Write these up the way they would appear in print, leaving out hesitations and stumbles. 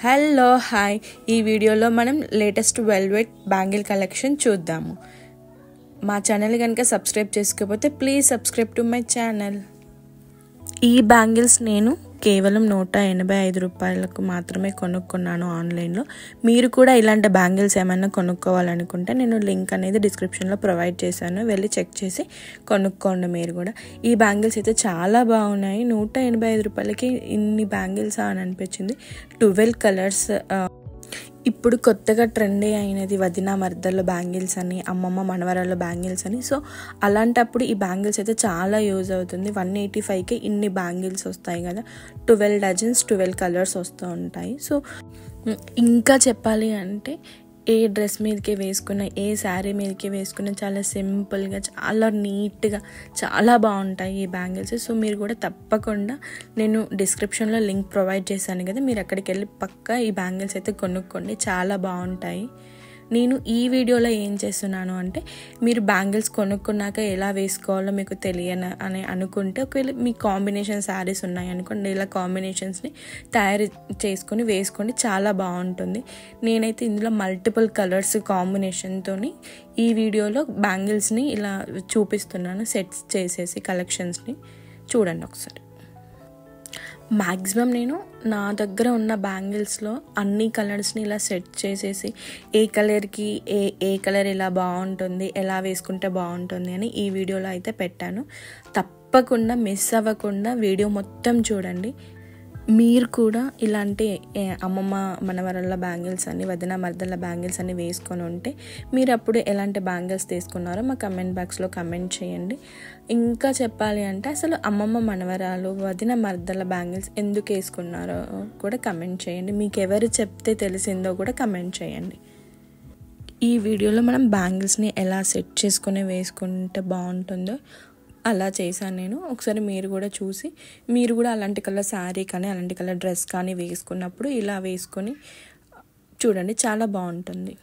Hello hi ఈ వీడియోలో మనం లేటెస్ట్ వెల్వెట్ బ్యాంగిల్ కలెక్షన్ చూద్దాము. మా ఛానల్ కనుక సబ్స్క్రైబ్ చేసుకోకపోతే please subscribe to my channel. ఈ బ్యాంగిల్స్ నేను కేవలం 185 రూపాయలకు మాత్రమే కొనుక్కున్నాను ఆన్లైన్లో. మీరు కూడా ఇలాంటి బ్యాంగిల్స్ ఏమైనా కొనుక్కోవాలనుకుంటే నేను లింక్ అనేది డిస్క్రిప్షన్లో ప్రొవైడ్ చేశాను, వెళ్ళి చెక్ చేసి కొనుక్కోండి మీరు కూడా. ఈ బ్యాంగిల్స్ అయితే చాలా బాగున్నాయి. 185 రూపాయలకి ఇన్ని బ్యాంగిల్స్ అని అనిపించింది. 12 కలర్స్. ఇప్పుడు కొత్తగా ట్రెండే అయినది వదిన మర్దల్లో బ్యాంగిల్స్ అని, అమ్మమ్మ మనవరాల్లో బ్యాంగిల్స్ అని. సో అలాంటప్పుడు ఈ బ్యాంగిల్స్ అయితే చాలా యూజ్ అవుతుంది. 185కి ఇన్ని బ్యాంగిల్స్ వస్తాయి కదా, 12 డజన్స్ 12 కలర్స్ వస్తూ ఉంటాయి. సో ఇంకా చెప్పాలి అంటే ఏ డ్రెస్ మీదకి వేసుకున్న, ఏ శారీ మీదకి వేసుకున్న చాలా సింపుల్గా, చాలా నీట్గా, చాలా బాగుంటాయి ఈ బ్యాంగిల్స్. సో మీరు కూడా తప్పకుండా, నేను డిస్క్రిప్షన్లో లింక్ ప్రొవైడ్ చేశాను కదా, మీరు అక్కడికి వెళ్ళి పక్కా ఈ బ్యాంగిల్స్ అయితే కొనుక్కోండి, చాలా బాగుంటాయి. నేను ఈ వీడియోలో ఏం చేస్తున్నాను అంటే, మీరు బ్యాంగిల్స్ కొనుక్కున్నాక ఎలా వేసుకోవాలో మీకు తెలియని అని అనుకుంటే, ఒకవేళ మీ కాంబినేషన్ శారీస్ ఉన్నాయి అనుకోండి, ఇలా కాంబినేషన్స్ని తయారు చేసుకొని వేసుకోండి, చాలా బాగుంటుంది. నేనైతే ఇందులో మల్టిపుల్ కలర్స్ కాంబినేషన్తో ఈ వీడియోలో బ్యాంగిల్స్ని ఇలా చూపిస్తున్నాను, సెట్స్ చేసేసి కలెక్షన్స్ని చూడండి ఒకసారి. మ్యాక్సిమం నేను నా దగ్గర ఉన్న బ్యాంగిల్స్లో అన్ని కలర్స్ని ఇలా సెట్ చేసేసి ఏ కలర్కి ఏ కలర్ ఎలా బాగుంటుంది, ఎలా వేసుకుంటే బాగుంటుంది అని ఈ వీడియోలో అయితే పెట్టాను. తప్పకుండా మిస్ అవ్వకుండా వీడియో మొత్తం చూడండి. మీరు కూడా ఇలాంటి అమ్మమ్మ మనవరాళ్ళ బ్యాంగిల్స్ అని, వదిన మర్దల బ్యాంగిల్స్ అని వేసుకొని ఉంటే మీరు అప్పుడు ఎలాంటి బ్యాంగిల్స్ తీసుకున్నారో మా కమెంట్ బాక్స్లో కమెంట్ చేయండి. ఇంకా చెప్పాలి అంటే అసలు అమ్మమ్మ మనవరాలు, వదిన మర్దల బ్యాంగిల్స్ ఎందుకు వేసుకున్నారో కూడా కమెంట్ చేయండి. మీకు ఎవరు చెప్తే తెలిసిందో కూడా కమెంట్ చేయండి. ఈ వీడియోలో మనం బ్యాంగిల్స్ని ఎలా సెట్ చేసుకొని వేసుకుంటే బాగుంటుందో అలా చేశాను నేను. ఒకసారి మీరు కూడా చూసి, మీరు కూడా అలాంటి కలర్ శారీ కానీ అలాంటి కలర్ డ్రెస్ కానీ వేసుకున్నప్పుడు ఇలా వేసుకొని చూడండి, చాలా బాగుంటుంది.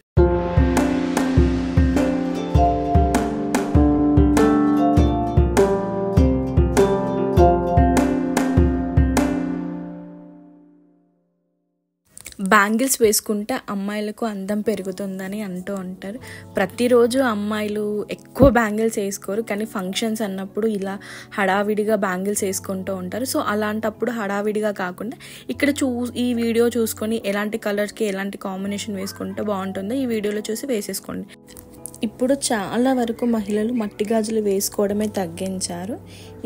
బ్యాంగిల్స్ వేసుకుంటే అమ్మాయిలకు అందం పెరుగుతుందని అంటూ ఉంటారు. ప్రతిరోజు అమ్మాయిలు ఎక్కువ బ్యాంగిల్స్ వేసుకోరు, కానీ ఫంక్షన్స్ అన్నప్పుడు ఇలా హడావిడిగా బ్యాంగిల్స్ వేసుకుంటూ ఉంటారు. సో అలాంటప్పుడు హడావిడిగా కాకుండా ఇక్కడ ఈ వీడియో చూసుకొని ఎలాంటి కలర్కి ఎలాంటి కాంబినేషన్ వేసుకుంటే బాగుంటుందో ఈ వీడియోలో చూసి వేసేసుకోండి. ఇప్పుడు చాలా వరకు మహిళలు మట్టి గాజులు వేసుకోవడమే తగ్గించారు.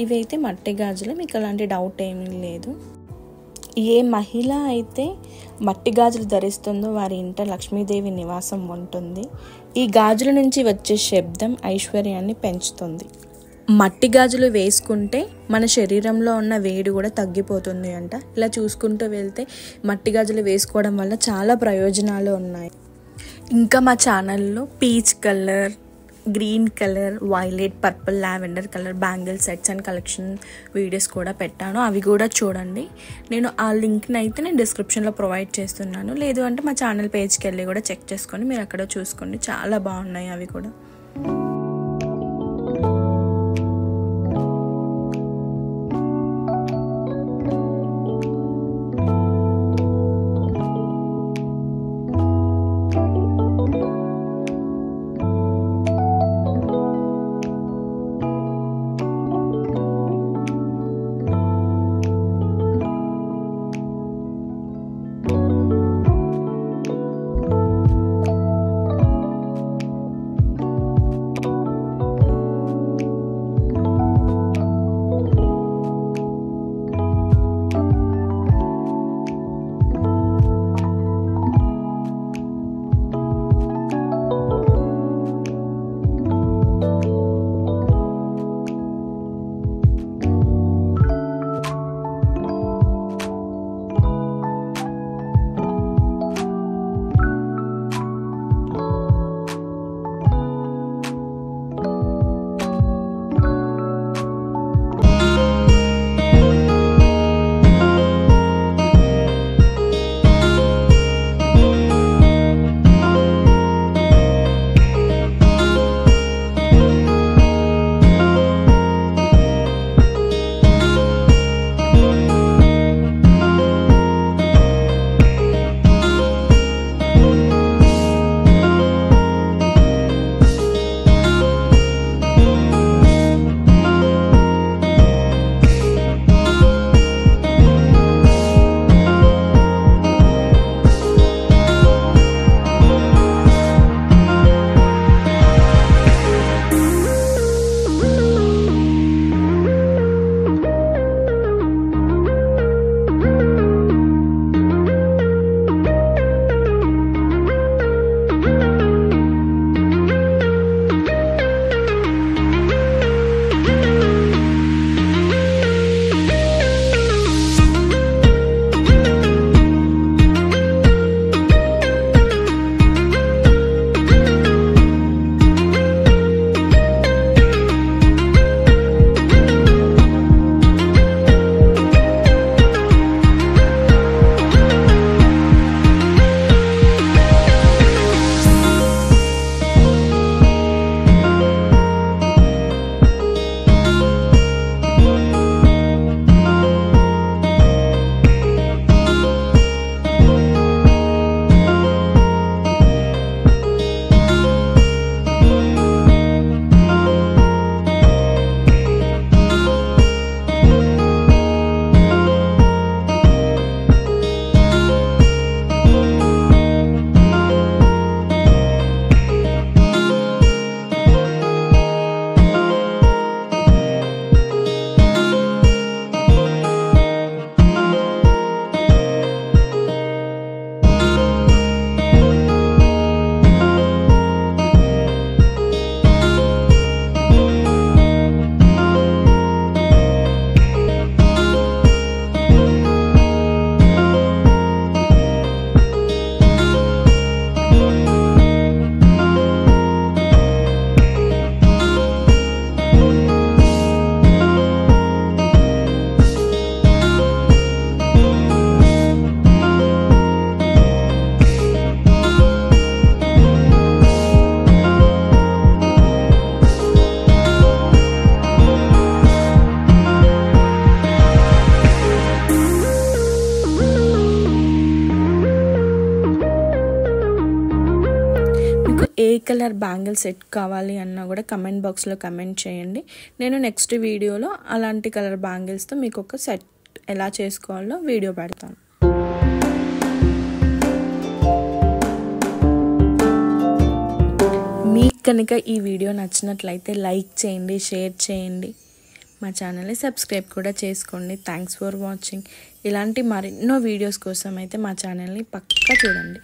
ఇవైతే మట్టి గాజులు, మీకు అలాంటి డౌట్ ఏమీ లేదు. ఏ మహిళ అయితే మట్టి గాజులు ధరిస్తుందో వారి ఇంట లక్ష్మీదేవి నివాసం ఉంటుంది. ఈ గాజుల నుంచి వచ్చే శబ్దం ఐశ్వర్యాన్ని పెంచుతుంది. మట్టి గాజులు వేసుకుంటే మన శరీరంలో ఉన్న వేడి కూడా తగ్గిపోతుంది అంట. ఇలా చూసుకుంటూ వెళ్తే మట్టి గాజులు వేసుకోవడం వల్ల చాలా ప్రయోజనాలు ఉన్నాయి. ఇంకా మా ఛానల్లో peach colour, green colour, violet, purple, lavender colour bangle sets and collection videos కూడా పెట్టాను, అవి కూడా చూడండి. నేను ఆ లింక్ని అయితే నేను డిస్క్రిప్షన్లో ప్రొవైడ్ చేస్తున్నాను. లేదు అంటే మా ఛానల్ పేజ్కి వెళ్ళి కూడా చెక్ చేసుకొని మీరు అక్కడ చూసుకోండి, చాలా బాగున్నాయి అవి కూడా. ఏ కలర్ బ్యాంగిల్ సెట్ కావాలి అన్నా కూడా కమెంట్ బాక్స్లో కమెంట్ చేయండి. నేను నెక్స్ట్ వీడియోలో అలాంటి కలర్ బ్యాంగిల్స్తో మీకు ఒక సెట్ ఎలా చేసుకోవాలో వీడియో పెడతాను. మీకు కనుక ఈ వీడియో నచ్చినట్లయితే లైక్ చేయండి, షేర్ చేయండి, మా ఛానల్ని సబ్స్క్రైబ్ కూడా చేసుకోండి. Thanks for watching. ఇలాంటి మరెన్నో వీడియోస్ కోసం అయితే మా ఛానల్ని పక్కా చూడండి.